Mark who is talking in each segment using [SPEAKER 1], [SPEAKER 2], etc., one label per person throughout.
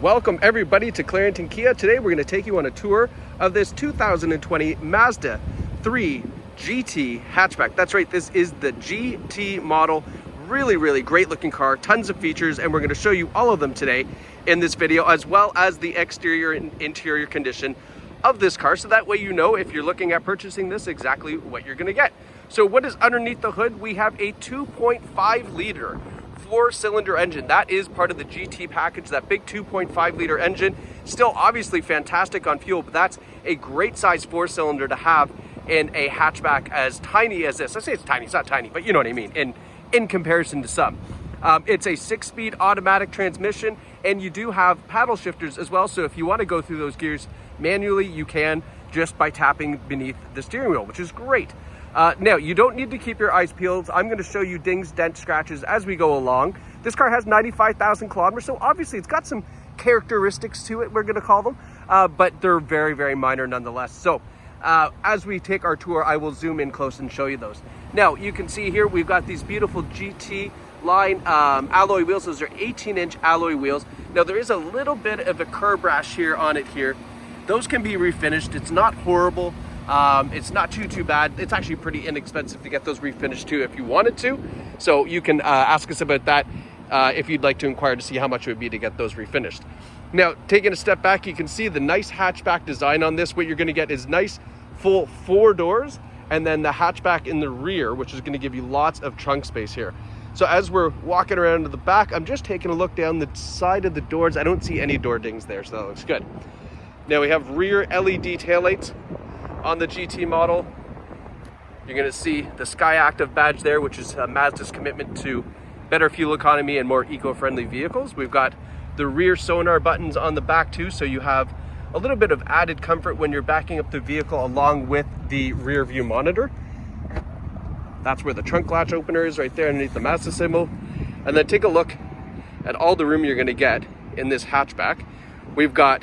[SPEAKER 1] Welcome everybody to Clarington Kia. Today we're going to take you on a tour of this 2020 Mazda 3 GT hatchback. That's right, this is the GT model. Really great looking car, tons of features, and we're going to show you all of them today in this video, as well as the exterior and interior condition of this car, so that way you know if you're looking at purchasing this exactly what you're going to get. So what is underneath the hood? We have a 2.5 liter 4-cylinder engine. That is part of the GT package, that big 2.5 liter engine. Still obviously fantastic on fuel, but that's a great size 4-cylinder to have in a hatchback as tiny as this. I say it's tiny, it's not tiny, but you know what I mean, in comparison to some. It's a 6-speed automatic transmission, and you do have paddle shifters as well, so if you want to go through those gears manually, you can just by tapping beneath the steering wheel, which is great. Now, you don't need to keep your eyes peeled. I'm going to show you dings, dents, scratches as we go along. This car has 95,000 kilometers, so obviously it's got some characteristics to it, we're going to call them, but they're very minor nonetheless. So as we take our tour, I will zoom in close and show you those. Now, you can see here we've got these beautiful GT line alloy wheels. Those are 18-inch alloy wheels. Now, there is a little bit of a curb rash here on it here. Those can be refinished. It's not horrible. It's not too bad. It's actually pretty inexpensive to get those refinished too if you wanted to. So you can ask us about that if you'd like to inquire to see how much it would be to get those refinished. Now, taking a step back, you can see the nice hatchback design on this. What you're going to get is nice full 4 doors, and then the hatchback in the rear, which is going to give you lots of trunk space here. So as we're walking around to the back, I'm just taking a look down the side of the doors. I don't see any door dings there, so that looks good. Now we have rear LED taillights on the GT model. You're going to see the Sky Active badge there, which is Mazda's commitment to better fuel economy and more eco-friendly vehicles. We've got the rear sonar buttons on the back too, so you have a little bit of added comfort when you're backing up the vehicle along with the rear view monitor. That's where the trunk latch opener is, right there underneath the Mazda symbol. And then take a look at all the room you're going to get in this hatchback. We've got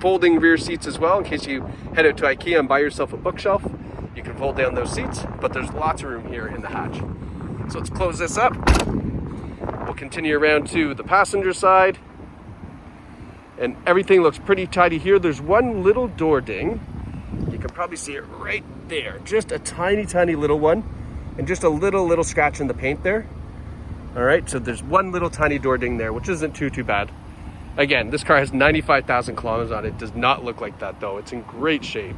[SPEAKER 1] folding rear seats as well, in case you head out to IKEA and buy yourself a bookshelf. You can fold down those seats, but there's lots of room here in the hatch. So let's close this up. We'll continue around to the passenger side, and everything looks pretty tidy here. There's one little door ding. You can probably see it right there. Just a tiny little one, and just a little scratch in the paint there. All right, so there's one little tiny door ding there, which isn't too bad. Again, this car has 95,000 kilometers on it. It does not look like that though. It's in great shape.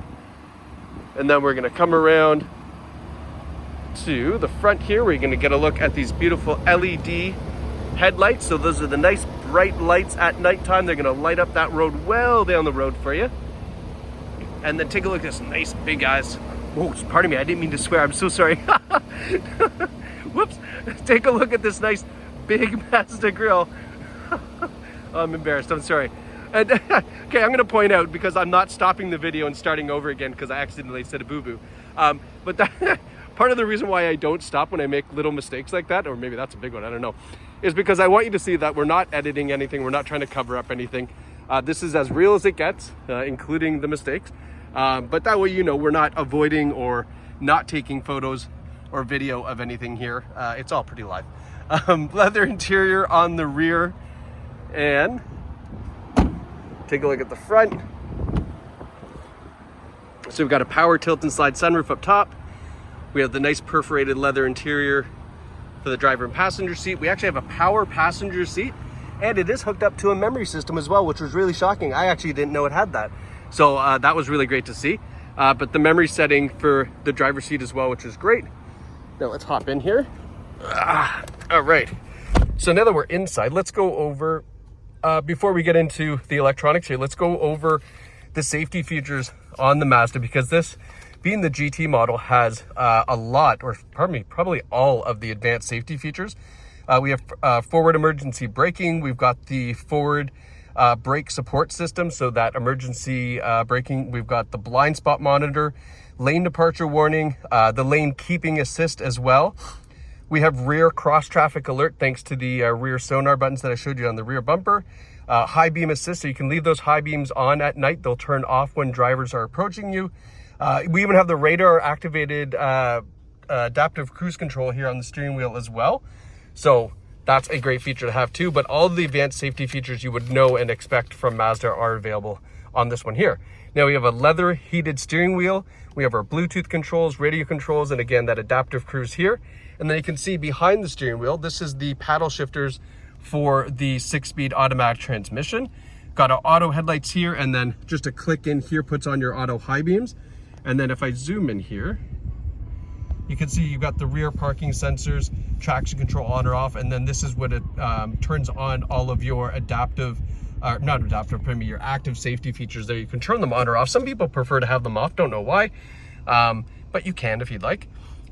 [SPEAKER 1] And then we're gonna come around to the front here. We're gonna get a look at these beautiful LED headlights. So those are the nice bright lights at nighttime. They're gonna light up that road well down the road for you. And then take a look at this nice big eyes. Whoa, pardon me, I didn't mean to swear, I'm so sorry. Whoops. Take a look at this nice big Mazda grille. I'm embarrassed, I'm sorry. And, okay, I'm gonna point out, because I'm not stopping the video and starting over again because I accidentally said a boo-boo. But that, part of the reason why I don't stop when I make little mistakes like that, or maybe that's a big one, I don't know, is because I want you to see that we're not editing anything, we're not trying to cover up anything. This is as real as it gets, including the mistakes. But that way you know we're not avoiding or not taking photos or video of anything here. It's all pretty live. Leather interior on the rear. And take a look at the front. So we've got a power tilt and slide sunroof up top. We have the nice perforated leather interior for the driver and passenger seat. We actually have a power passenger seat, and it is hooked up to a memory system as well, which was really shocking. I actually didn't know it had that. So that was really great to see. But the memory setting for the driver's seat as well, which is great. Now let's hop in here. All right. So now that we're inside, let's go over before we get into the electronics here, let's go over the safety features on the Mazda, because this, being the GT model, has a lot, or pardon me, probably all of the advanced safety features. We have forward emergency braking. We've got the forward brake support system, so that emergency braking. We've got the blind spot monitor, lane departure warning, the lane keeping assist as well. We have rear cross traffic alert thanks to the rear sonar buttons that I showed you on the rear bumper. High beam assist, so you can leave those high beams on at night. They'll turn off when drivers are approaching you. We even have the radar activated adaptive cruise control here on the steering wheel as well. So That's a great feature to have too, but all of the advanced safety features you would know and expect from Mazda are available on this one here. Now we have a leather heated steering wheel, we have our Bluetooth controls, radio controls, and again, that adaptive cruise here. And then you can see behind the steering wheel, this is the paddle shifters for the 6-speed automatic transmission. Got our auto headlights here, and then just a click in here puts on your auto high beams. And then if I zoom in here, you can see you've got the rear parking sensors, traction control on or off, and then this is what it turns on all of your adaptive, not adaptive, your active safety features there. You can turn them on or off. Some people prefer to have them off, don't know why, but you can if you'd like.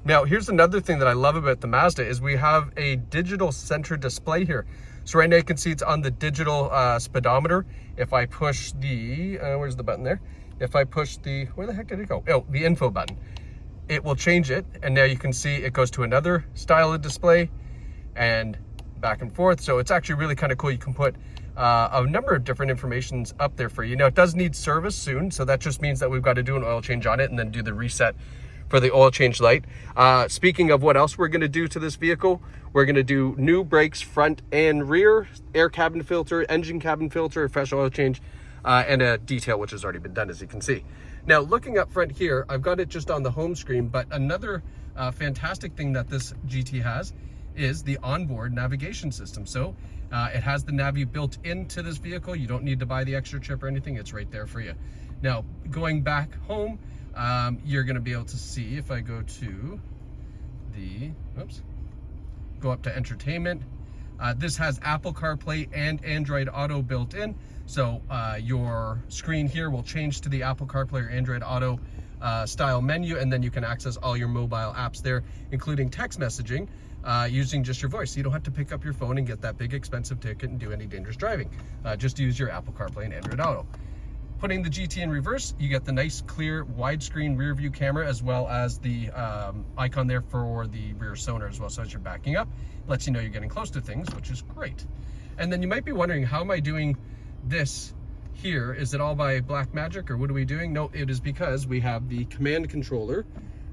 [SPEAKER 1] Now, here's another thing that I love about the Mazda is we have a digital center display here. So right now you can see it's on the digital speedometer. If I push the, where's the button there? If I push the, where the heck did it go? Oh, the info button. It will change it, and now you can see it goes to another style of display and back and forth. So it's actually really kind of cool. You can put a number of different informations up there for you. Now, it does need service soon, so that just means that we've got to do an oil change on it and then do the reset for the oil change light. Speaking of what else we're going to do to this vehicle, we're going to do new brakes front and rear, air cabin filter, engine cabin filter, fresh oil change, and a detail which has already been done, as you can see. Now, looking up front here, I've got it just on the home screen, but another fantastic thing that this GT has is the onboard navigation system. So it has the Navi built into this vehicle. You don't need to buy the extra chip or anything. It's right there for you. Now, going back home, you're going to be able to see, if I go to the, go up to entertainment, this has Apple CarPlay and Android Auto built in. So your screen here will change to the Apple CarPlay or Android Auto style menu, and then you can access all your mobile apps there, including text messaging, using just your voice. So you don't have to pick up your phone and get that big expensive ticket and do any dangerous driving. Just use your Apple CarPlay and Android Auto. Putting the GT in reverse, you get the nice clear widescreen rear view camera, as well as the icon there for the rear sonar as well. So as you're backing up, it lets you know you're getting close to things, which is great. And then you might be wondering, how am I doing this here? Is it all by black magic, or what are we doing? No, it is because we have the command controller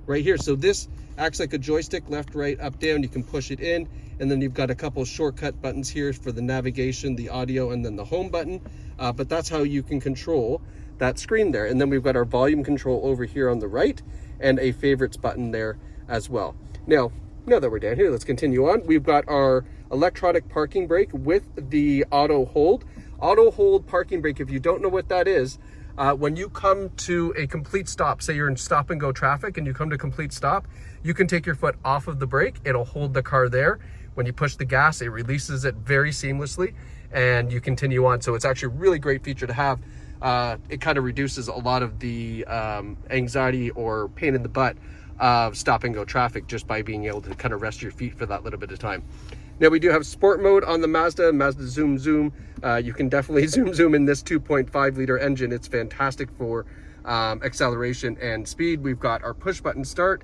[SPEAKER 1] right here. So this acts like a joystick, left, right, up, down. You can push it in, and then you've got a couple shortcut buttons here for the navigation, the audio, and then the home button. But that's how you can control that screen there. And then we've got our volume control over here on the right, and a favorites button there as well. Now that we're down here, let's continue on. We've got our electronic parking brake with the auto hold. Auto hold parking brake, if you don't know what that is, when you come to a complete stop, say you're in stop and go traffic and you come to complete stop, you can take your foot off of the brake. It'll hold the car there. When you push the gas, it releases it very seamlessly, and you continue on. So it's actually a really great feature to have. It kind of reduces a lot of the anxiety or pain in the butt of stop and go traffic just by being able to kind of rest your feet for that little bit of time. Now, we do have sport mode on the Mazda Zoom Zoom. You can definitely zoom in this 2.5 liter engine. It's fantastic for acceleration and speed. We've got our push button start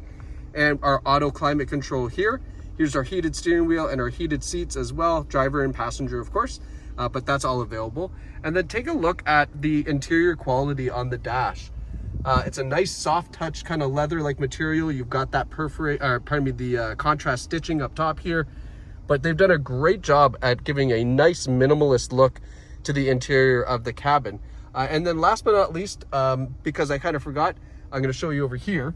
[SPEAKER 1] and our auto climate control here. Here's our heated steering wheel and our heated seats as well, driver and passenger, of course, but that's all available. And then take a look at the interior quality on the dash. It's a nice soft touch kind of leather-like material. You've got that the contrast stitching up top here, but they've done a great job at giving a nice minimalist look to the interior of the cabin. And then last but not least, because I kind of forgot, I'm going to show you over here.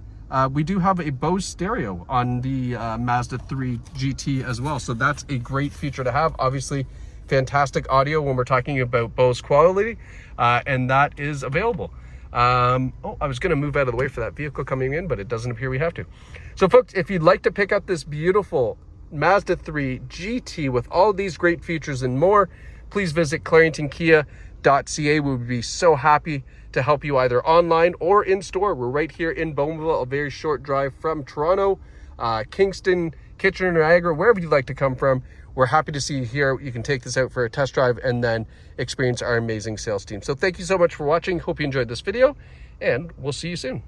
[SPEAKER 1] We do have a Bose stereo on the Mazda 3 GT as well. So that's a great feature to have. Obviously, fantastic audio when we're talking about Bose quality, and that is available. I was going to move out of the way for that vehicle coming in, but it doesn't appear we have to. So folks, if you'd like to pick up this beautiful Mazda 3 GT with all these great features and more, please visit claringtonkia.ca. We would be so happy to help you either online or in store. We're right here in Beaumont, a very short drive from Toronto, Kingston, Kitchener, Niagara, wherever you'd like to come from. We're happy to see you here. You can take this out for a test drive and then experience our amazing sales team. So thank you so much for watching. Hope you enjoyed this video, and we'll see you soon.